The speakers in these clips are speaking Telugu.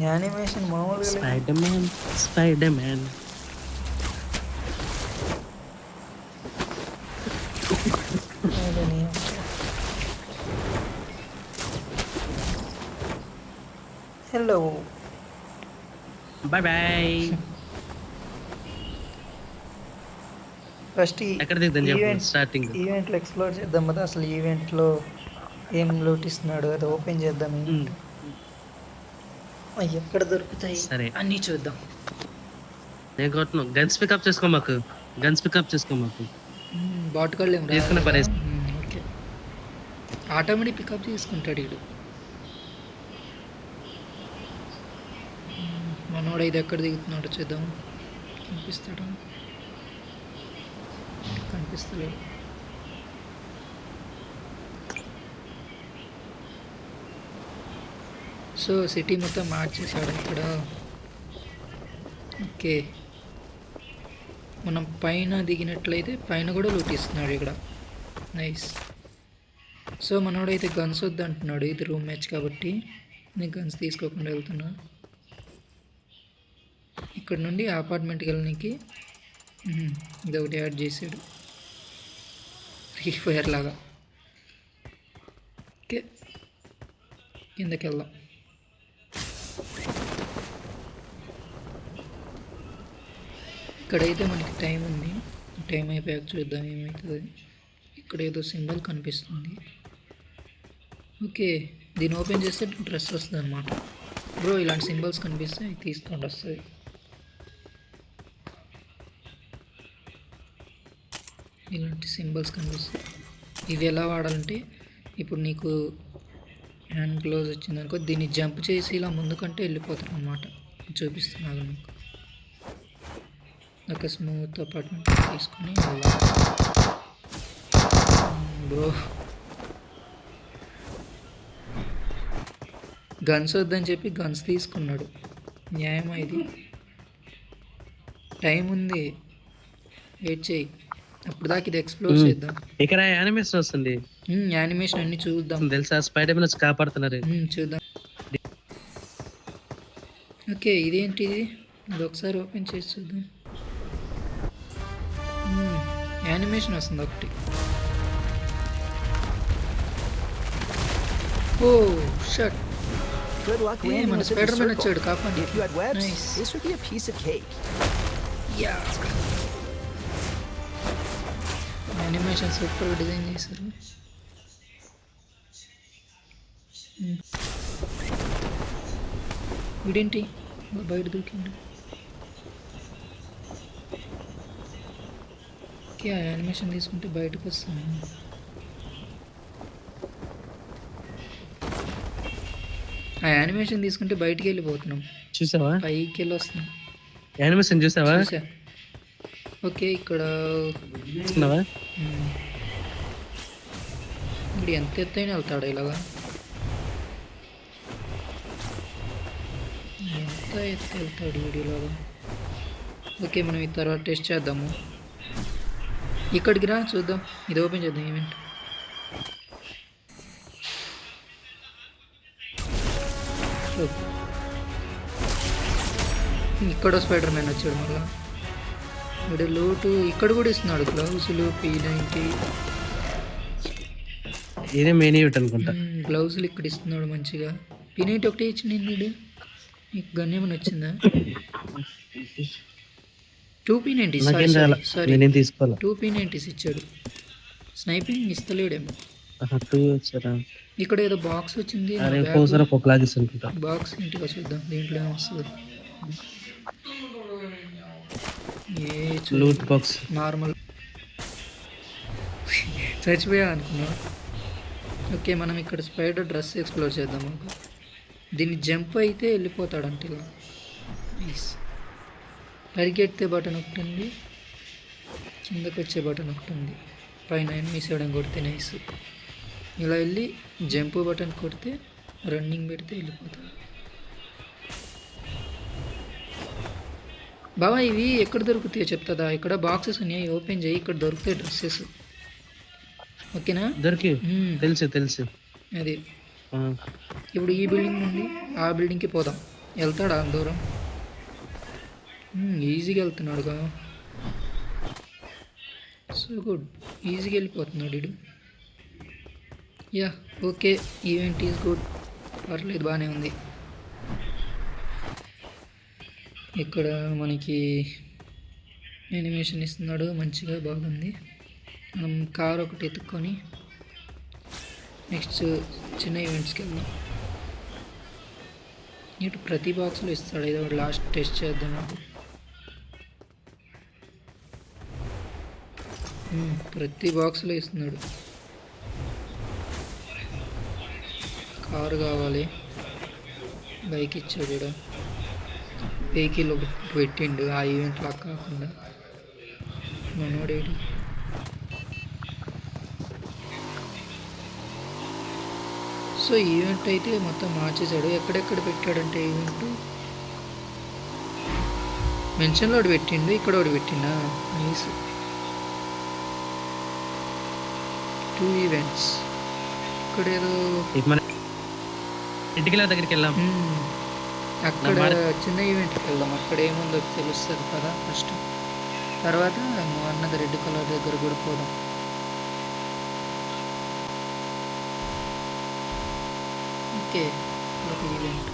యానిమేషన్ మామూలుగా లేదు. Spider man spider man. అదని హలో బాయ్ బాయ్. ఫస్ట్ ఎక్కడ దిగుతాను చెప్పు ఈవెంట్ స్టార్టింగ్. ఈవెంట్లో ఎక్స్ప్లోర్ చేద్దాం కదా. అసలు ఈవెంట్లో ఏం లూట్ ఇస్తున్నాడు అది ఓపెన్ చేద్దాం. ఈవెంట్ అవి ఎక్కడ దొరుకుతాయి సరే అన్నీ చూద్దాం. నేను కొట్టను. గన్స్ పికప్ చేసుకో మాకు. గన్స్ పికప్ చేసుకో మాకు. బాటుకాళ్ళు ఏం తీసుకున్న రాదు పరేసి. కదా? ఓకే, ఆటోమేటిక్ పికప్ చేసుకుంటాడు వీడు. మనోడు ఇది ఎక్కడ దిగుతున్నాడో చూద్దాం. కనిపిస్తాడా? కనిపిస్తలేడు. సో సిటీ మొత్తం మార్చేసాడు ఇక్కడ. ఓకే, మనం పైన దిగినట్లయితే పైన కూడా లూటిస్తున్నాడు ఇక్కడ. నైస్. సో మనోడైతే గన్స్ వద్దు అంటున్నాడు. ఇది రూమ్ మ్యాచ్ కాబట్టి నేను గన్స్ తీసుకోకుండా వెళ్తున్నా. ఇక్కడ నుండి అపార్ట్మెంట్కి వెళ్ళడానికి ఇది ఒకటి యాడ్ చేసాడు, ఫ్రీ ఫైర్ లాగా. ఓకే, కిందకి వెళ్దాం. ఇక్కడైతే మనకి టైం ఉంది. టైం అయిపోయాక చూద్దాం ఏమవుతుంది. ఇక్కడ ఏదో సింబల్ కనిపిస్తుంది. ఓకే, దీన్ని ఓపెన్ చేస్తే డ్రెస్ వస్తుంది అనమాట. బ్రో ఇలాంటి సింబల్స్ కనిపిస్తే అవి తీసుకోండి, వస్తుంది. ఇలాంటి సింబల్స్ కనిపిస్తాయి. ఇవి ఎలా వాడాలంటే ఇప్పుడు నీకు హ్యాండ్ గ్లోవ్స్ వచ్చిందనుకో, దీన్ని జంప్ చేసి ఇలా ముందుకంటే వెళ్ళిపోతారు అనమాట. చూపిస్తున్నాను మీకు. ఒక స్మూత్ అపార్ట్మెంట్ తీసుకొని బ్రో గన్స్ వద్దని చెప్పి గన్స్ తీసుకున్నాడు. న్యాయమా ఇది? టైం ఉంది, వెయిట్ చేయి. అప్పుడు దాకా ఇది ఎక్స్ప్లోర్ చేద్దాం. ఇక్కడ యానిమేషన్ వస్తుంది. యానిమేషన్ అన్ని చూద్దాం. తెలుసా స్పైడర్ మ్యాన్ కాపాడుతున్నారు. చూద్దాం. ఓకే, ఇదేంటిది? అది ఒకసారి ఓపెన్ చేసి చూద్దాం. యానిమేషన్ వస్తుంది ఒకటి. ఓ షట్. మన స్పైడర్ మ్యాన్ వచ్చాడు, కాపాడి. యానిమేషన్ సూపర్గా డిజైన్ చేశారు. వీడేంటి బయట దూకిండు? ఓకే, ఆ యానిమేషన్ తీసుకుంటే బయటకు వస్తాను. ఆ యానిమేషన్ తీసుకుంటే బయటికి వెళ్ళిపోతున్నాం. చూసావా? పైకి వెళ్ళి వస్తున్నాం. యానిమేషన్ చూసావా? చూసా. ఓకే, ఇక్కడ ఇప్పుడు ఎంత ఎత్తైనా వెళ్తాడు ఇలాగా. ఎంత ఎత్తు వెళ్తాడు వీడియోలాగా. ఓకే, మనం ఈ తర్వాత టెస్ట్ చేద్దాము. ఇక్కడికి రా చూద్దాం. ఇది ఓపెన్ చేద్దాం ఈవెంట్. ఇక్కడ స్పైడర్ మ్యాన్ వచ్చాడు మళ్ళా. ఇక్కడ లోటు ఇక్కడ కూడా ఇస్తున్నాడు. గ్లౌజులు P90. ఇదే మెయిన్ ఈవెంట్ అనుకుంటా. గ్లౌజులు ఇక్కడ ఇస్తున్నాడు మంచిగా. P90 ఒకటే ఇచ్చింది. వీడు నీకు గన్ ఏమైనా వచ్చిందా? 2 P90. సారీ 2 P90 ఇచ్చాడు. స్నైపింగ్ ఇస్తలేడేమో. ఇక్కడ ఏదో బాక్స్ వచ్చింది. బాక్స్ ఇంటిగా చూద్దాం దీంట్లో ఏమొస్తుంది. Loot box normal. చచ్చిపోయా అనుకున్నా. ఓకే, మనం ఇక్కడ స్పైడర్ డ్రెస్ ఎక్స్ప్లోర్ చేద్దాం. దీన్ని జంప్ అయితే వెళ్ళిపోతాడంట ఇలా. నైస్. పరిగెత్తే బటన్ ఒకటి ఉంది, కిందకు వచ్చే బటన్ ఒకటి ఉంది. పైన ఎనిమిస్ వేయడం కొడితే నైస్. ఇలా వెళ్ళి జంప్ బటన్ కొడితే రన్నింగ్ పెడితే వెళ్ళిపోతాడు. బాబా ఇవి ఎక్కడ దొరుకుతాయో చెప్తుందా? ఇక్కడ బాక్సెస్ ఉన్నాయి, ఓపెన్ చేయి. ఇక్కడ దొరుకుతాయి డ్రెస్సెస్. ఓకేనా? దొరికి తెలుసు తెలుసు. అది ఇప్పుడు ఈ బిల్డింగ్ నుండి ఆ బిల్డింగ్కి పోదాం. వెళ్తాడా అంత దూరం? ఈజీగా వెళ్తున్నాడుగా. సో గుడ్, ఈజీగా వెళ్ళిపోతున్నాడు వీడు. Yeah okay, event is good, పర్లేదు బాగానే ఉంది. ఇక్కడ మనకి యానిమేషన్ ఇస్తున్నాడు, మంచిగా బాగుంది. మనం కార్ ఒకటి ఎత్తుక్కొని నెక్స్ట్ చిన్న ఈవెంట్స్కి వెళ్దాం. ఇటు ప్రతి బాక్స్లో ఇస్తాడు, ఏదో ఒకటి లాస్ట్ టెస్ట్ చేద్దాం. నాకు ప్రతి బాక్స్లో ఇస్తున్నాడు. కారు కావాలి, బైక్ ఇచ్చాడు. ఇక్కడ వెహికల్ ఒకటి పెట్టిండు, ఆ ఈవెంట్ లాగా కాకుండా. మనోడేడి సో ఈవెంట్ అయితే మొత్తం మార్చేశాడు. ఎక్కడెక్కడ పెట్టాడంటే ఈవెంట్ మెన్షన్లో ఒకటి పెట్టిండు, ఇక్కడ ఒకటి పెట్టిండా. Nice, 2 events. ఇక్కడ ఏదో ఇంటికి దగ్గరికి వెళ్దాం. అక్కడ చిన్న ఈవెంట్కి వెళ్దాం, అక్కడ ఏముందో తెలుస్తుంది కదా ఫస్ట్. తర్వాత నువ్వు అన్నది రెడ్ కలర్ దగ్గర కూడా పోదాం. ఓకే, ఒక ఈవెంట్.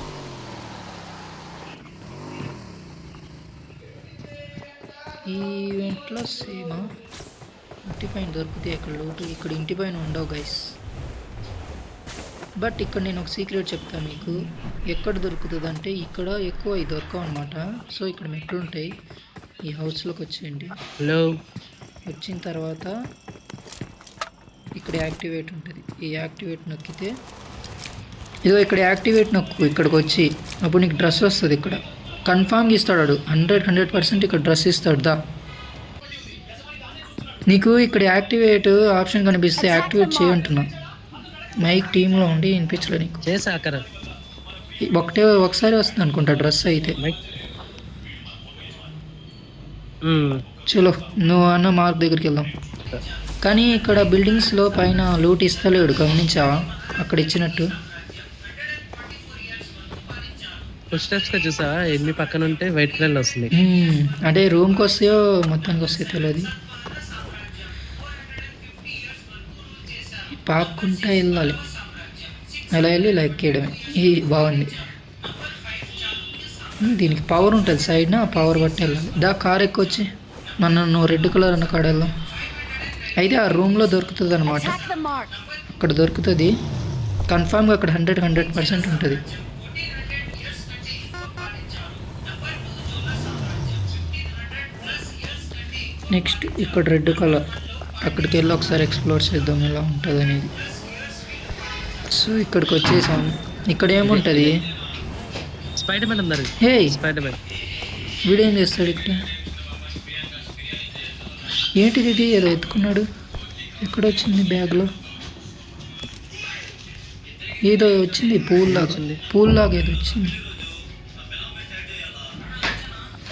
ఈ ఈవెంట్లో సేమ్ ఇంటి పైన దొరుకుతాయి అక్కడ లోటు. ఇక్కడ ఇంటి పైన ఉండవు గైస్. బట్ ఇక్కడ నేను ఒక సీక్రెట్ చెప్తాను మీకు. ఎక్కడ దొరుకుతుంది అంటే ఇక్కడ ఎక్కువ ఇది దొరకవు అనమాట. సో ఇక్కడ మెట్లు ఉంటాయి. ఈ హౌస్లోకి వచ్చేయండి. హలో, వచ్చిన తర్వాత ఇక్కడ యాక్టివేట్ ఉంటుంది. ఈ యాక్టివేట్ నొక్కితే ఇదో ఇక్కడ యాక్టివేట్ నొక్కు. ఇక్కడికి వచ్చి అప్పుడు నీకు డ్రెస్ వస్తుంది. ఇక్కడ కన్ఫామ్గా ఇస్తాడు 100% ఇక్కడ డ్రెస్ ఇస్తాడు. దా నీకు ఇక్కడ యాక్టివేట్ ఆప్షన్ కనిపిస్తే యాక్టివేట్ చేయంటున్నా. మైక్ టీంలో ఉండి వినిపించలే నీకు. ఒకసారి వస్తుంది అనుకుంటా డ్రెస్ అయితే. చలో నువ్వు అన్న మార్క్ దగ్గరికి వెళ్దాం. కానీ ఇక్కడ బిల్డింగ్స్లో పైన లూట్ ఇస్తలేడు, గమనించావా? అక్కడ ఇచ్చినట్టు చూసా ఎన్ని పక్కన ఉంటే వైట్ కలర్ వస్తుంది. అంటే రూమ్కి వస్తాయో మొత్తానికి వస్తాయో తెలియదు. పాక్కుంటా వెళ్ళాలి, అలా వెళ్ళి ఇలా ఎక్కేయడమే. ఇది బాగుంది. దీనికి పవర్ ఉంటుంది సైడ్న, ఆ పవర్ బట్టి వెళ్ళాలి. దా కార్ ఎక్కొచ్చి నువ్వు రెడ్ కలర్ అన్న కాడ వెళ్దాం. అయితే ఆ రూమ్లో దొరుకుతుంది అనమాట. అక్కడ దొరుకుతుంది కన్ఫామ్గా. అక్కడ 100% ఉంటుంది. నెక్స్ట్ ఇక్కడ రెడ్ కలర్, అక్కడికి వెళ్ళి ఒకసారి ఎక్స్ప్లోర్ చేద్దాం ఎలా ఉంటుంది అనేది. సో ఇక్కడికి వచ్చేసాం. ఇక్కడ ఏముంటుంది? స్పైడర్ మ్యాన్ ఉన్నారు. హే, స్పైడర్ మ్యాన్ వీడేం చేస్తాడు ఇక్కడ? ఏంటిది ఇది? ఏదో ఎత్తుకున్నాడు. ఎక్కడ వచ్చింది? బ్యాగ్లో ఏదో వచ్చింది, పూల్ లాగా ఏదో వచ్చింది.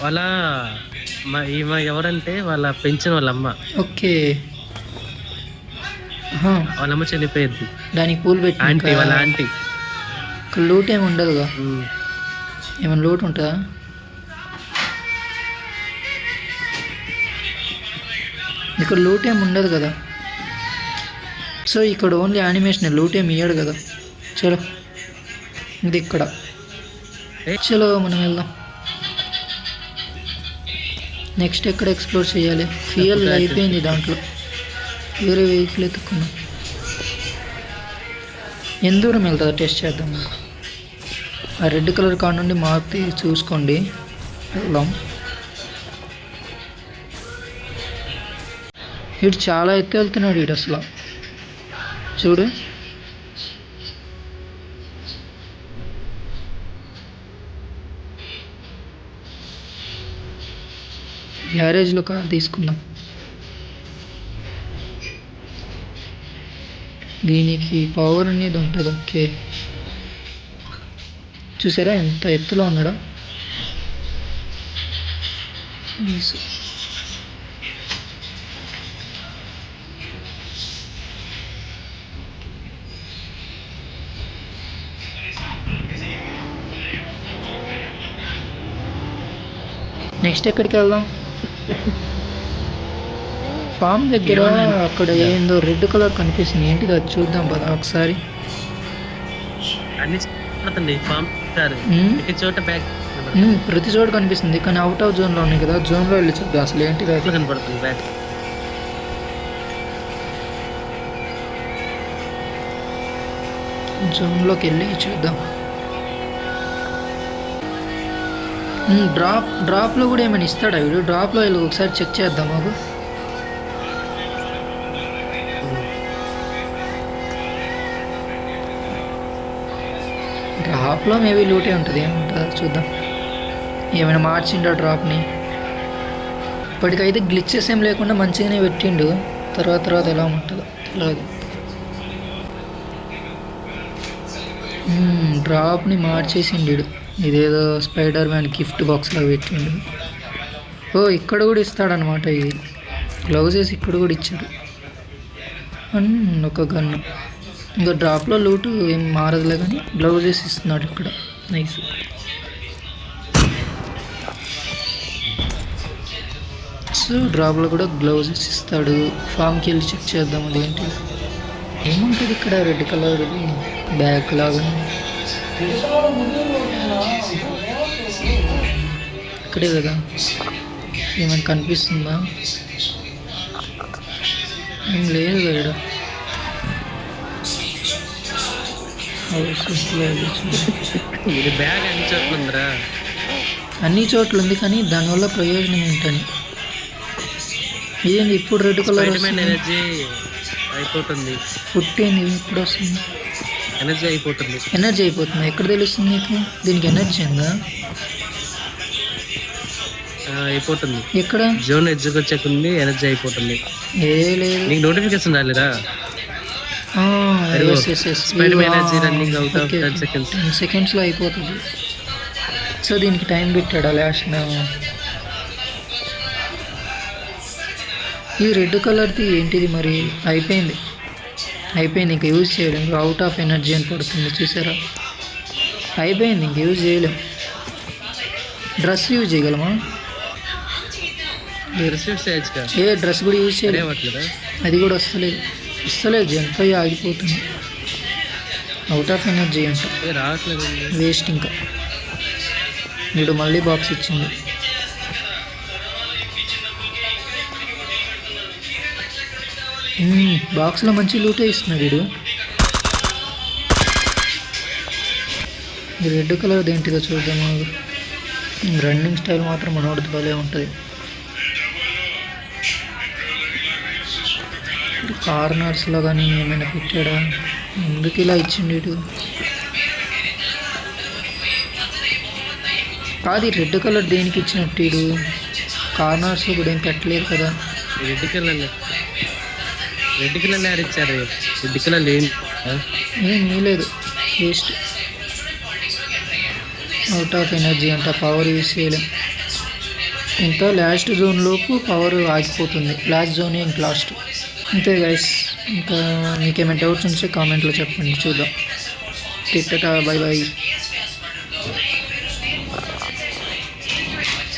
వాళ్ళ ఈమె ఎవరంటే వాళ్ళ పెంచిన వాళ్ళ అమ్మ. ఓకే, వాళ్ళ అమ్మ చనిపోయింది. దానికి పూలు పెట్టి ఆంటీ, వాళ్ళ ఆంటీ. ఇక్కడ లూట్ ఏమి ఉండదుగా? ఏమైనా లూట్ ఉంటుందా? ఇక్కడ లూట్ ఏమి ఉండదు కదా. సో ఇక్కడ ఓన్లీ యానిమేషన్, లూట్ ఏమి ఇయ్యాడు కదా. చలో ఇది ఇక్కడ. చలో మనం వెళ్దాం. నెక్స్ట్ ఎక్కడ ఎక్స్ప్లోర్ చేయాలి? ఫ్యూయల్ అయిపోయింది దాంట్లో, వేరే వెహికల్ ఎత్తుకున్నాం. ఎంత దూరం వెళ్తుందో టెస్ట్ చేద్దాం. ఆ రెడ్ కలర్ కార్ నుండి మార్క్ చూసుకోండి, వెళ్దాం. ఇటు చాలా ఎత్తు వెళ్తున్నాడు ఇటు అసలు. చూడు, గ్యారేజ్లో కార్ తీసుకుందాం. దీనికి పవర్ అనేది ఉంటుంది. ఓకే, చూసారా ఎంత ఎత్తులో ఉన్నాడో. నెక్స్ట్ ఎక్కడికి వెళ్దాం? ఫామ్ దగ్గర ఏమన్నా అక్కడ ఏందో రెడ్ కలర్ కనిపిస్తుంది, ఏంటిది అది చూద్దాం పద ఒకసారి. అన్ని పడుతుంది ఫామ్ కారు ఉమ్, ప్రతి చోట బ్యాగ్ ప్రతి చోట కనిపిస్తుంది కానీ అవుట్ ఆఫ్ జోన్లో ఉన్నాయి కదా, జోన్లో వెళ్ళి చూద్దాం అసలు ఏంటిది అది. కనపడుతుంది బ్యాగ్. జోన్లోకి వెళ్ళి చూద్దాం. డ్రాప్లో కూడా ఏమైనా ఇస్తాడా వీడు? డ్రాప్లో వెళ్ళి ఒకసారి చెక్ చేద్దాం మాకు. డ్రాప్లో మేబీ లూటే ఉంటుంది, ఏముంటుందో చూద్దాం. ఏమైనా మార్చిండా డ్రాప్ని? ఇప్పటికైతే గ్లిచెస్ ఏం లేకుండా మంచిగానే పెట్టిండు, తర్వాత ఎలా ఉంటుందో తెలియదు. డ్రాప్ని మార్చేసిండు వీడు. ఇదేదో స్పైడర్ మ్యాన్ గిఫ్ట్ బాక్స్లో పెట్టిండు. ఓ ఇక్కడ కూడా ఇస్తాడనమాట, ఇది గ్లౌజెస్ ఇక్కడ కూడా ఇచ్చాడు. ఒక గన్ను. ఇంకా డ్రాప్లో లూటు ఏం మారదులే కానీ గ్లౌజెస్ ఇస్తున్నాడు ఇక్కడ. నైస్. సో డ్రాప్లో కూడా గ్లౌజెస్ ఇస్తాడు. ఫామ్కి వెళ్ళి చెక్ చేద్దాం అదేంటి ఏముంటుంది ఇక్కడ. రెడ్ కలర్ది బ్యాగ్ లాగా ఇక్కడే కదా, ఏమైనా కనిపిస్తుందా? ఏం లేదు కదా. ఇది బ్యాగ్ అన్ని చోట్ల ఉందిరా. అన్ని చోట్ల ఉంది కానీ దానివల్ల ప్రయోజనం ఏంటని. ఏంది ఇప్పుడు రెడ్ కలర్ ఎనర్జీ అయిపోతుంది. ఫుట్ ఏంది ఇప్పుడు వస్తుంది? ఎనర్జీ అయిపోతుంది. ఎనర్జీ అయిపోతుంది. ఎక్కడ తెలుస్తుంది నీకు? దీనికి ఎనర్జీ ఉందా? అయిపోతుంది. ఎక్కడ? జోన్ ఎడ్జ్కి వచ్చేకుంది ఎనర్జీ అయిపోతుంది. ఏ లేదు, నీకు నోటిఫికేషన్ రాలేదా? 10 సెకండ్స్లో అయిపోతుంది. సో దీనికి టైం పెట్టాడా లాస్ట్? ఈ రెడ్ కలర్ది ఏంటిది మరి? అయిపోయింది ఇంక యూజ్ చేయలేం. అవుట్ ఆఫ్ ఎనర్జీ అని పడుతుంది చూసారా? అయిపోయింది, ఇంక యూజ్ చేయలేం. డ్రెస్ యూజ్ చేయగలమా? ఏ డ్రెస్ కూడా యూజ్ చేయలేం. అది కూడా వస్తలేదు జంప్ అయ్యి ఆగిపోతుంది. అవుట్ ఆఫ్ ఎనర్జీ అంట, వేస్ట్. ఇంకా వీడు మళ్ళీ బాక్స్ ఇచ్చింది. బాక్స్లో మంచి లూటే ఇస్తున్నాడు వీడు. రెడ్ కలర్ ఏంటిదో చూద్దాము. రన్నింగ్ స్టైల్ మాత్రం మనోడిది భలే ఉంటుంది. కార్నర్స్లో కానీ ఏమైనా పెట్టాడా? ఎందుకు ఇలా ఇచ్చిండు వీడు? కాదు ఈ రెడ్ కలర్ దేనికి ఇచ్చినట్టు వీడు? కార్నర్స్ కూడా ఏం పెట్టలేదు కదా. రెడ్ కలర్ యాడ్ ఇచ్చారు. రెడ్ కలర్ ఏం లేదు, వేస్ట్. అవుట్ ఆఫ్ ఎనర్జీ అంట, పవర్ యూజ్ చేయలేం. ఇంకా లాస్ట్ జోన్ లోపు పవర్ ఆగిపోతుంది. లాస్ట్ జోన్ ఇంక లాస్ట్. అంతే గైస్. ఇంకా మీకేమైనా డౌట్స్ ఉంటే కామెంట్లో చెప్పండి, చూద్దాం. టిట్టా, బై బాయ్.